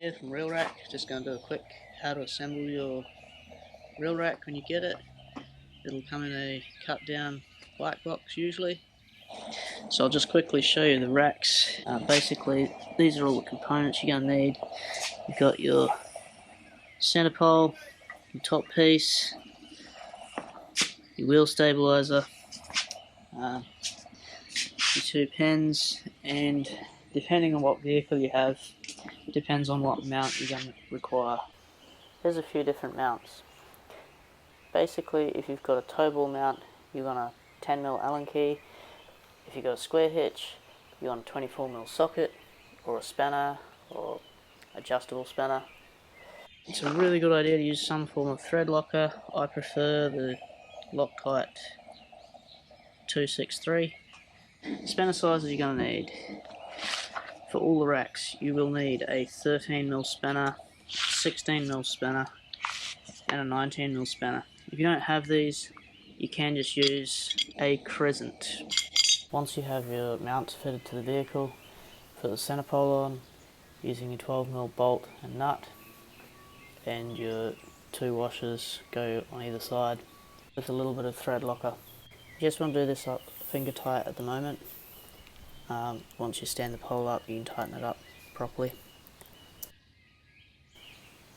Here from RealRack, just going to do a quick how to assemble your RealRack when you get it. It'll come in a cut down black box usually. So I'll just quickly show you the racks. Basically these are all the components you're going to need. You've got your center pole, your top piece, your wheel stabilizer, your two pins, and depending on what vehicle you have, it depends on what mount you're going to require. There's a few different mounts. Basically, if you've got a tow ball mount, you want a 10mm Allen key. If you've got a square hitch, you want a 24mm socket, or a spanner, or adjustable spanner. It's a really good idea to use some form of thread locker. I prefer the Loctite 263. Spanner sizes you're going to need. For all the racks, you will need a 13mm spanner, 16mm spanner, and a 19mm spanner. If you don't have these, you can just use a crescent. Once you have your mounts fitted to the vehicle, put the center pole on using your 12mm bolt and nut, and your two washers go on either side with a little bit of thread locker. You just want to do this up finger tight at the moment. Once you stand the pole up, you can tighten it up properly.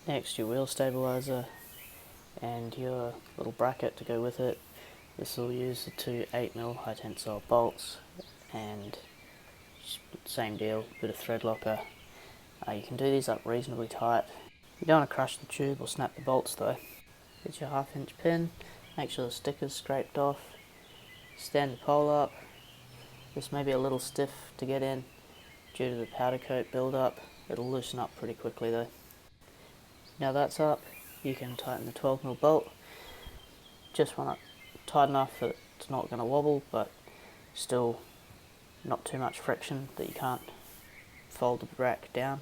Next, your wheel stabilizer and your little bracket to go with it. This will use the two 8mm high tensile bolts, and same deal, bit of thread locker. You can do these up reasonably tight. You don't want to crush the tube or snap the bolts though. Get your 1/2 inch pin, make sure the sticker's scraped off, stand the pole up. This may be a little stiff to get in due to the powder coat build up. It'll loosen up pretty quickly though. Now that's up, you can tighten the 12mm bolt. Just want it tight enough that it's not going to wobble, but still not too much friction that you can't fold the rack down.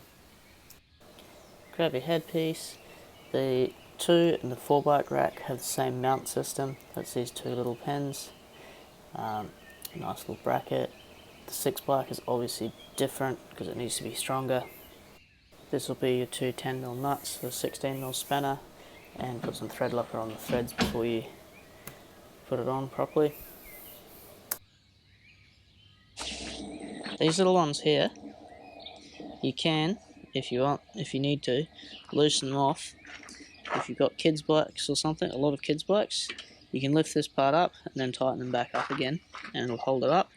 Grab your headpiece. The 2 and the 4-bike rack have the same mount system. That's these two little pins. Nice little bracket. The 6-bike is obviously different because it needs to be stronger. This will be your two 10mm nuts, the 16mm spanner, and put some thread locker on the threads before you put it on properly. These little ones here, you can, if you want, if you need to, loosen them off. If you've got kids' bikes or something, a lot of kids' bikes, you can lift this part up and then tighten them back up again, and it'll hold it up.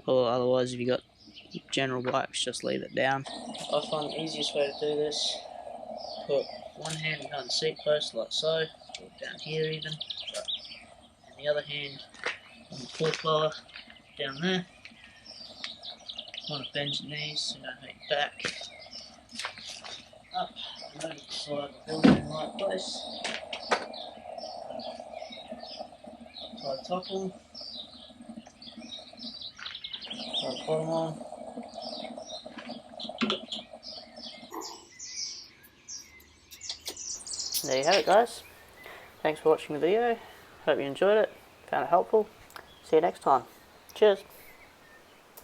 Or otherwise, if you've got general bikes, just leave it down. I find the easiest way to do this, put one hand behind the seat post like so, or down here even, and the other hand on the fork lower down there. Want to bend your knees so you don't hurt your back. Up and over the side of the building in the right place. Tie the top on. Tie the bottom on. There you have it, guys. Thanks for watching the video. Hope you enjoyed it, found it helpful. See you next time. Cheers.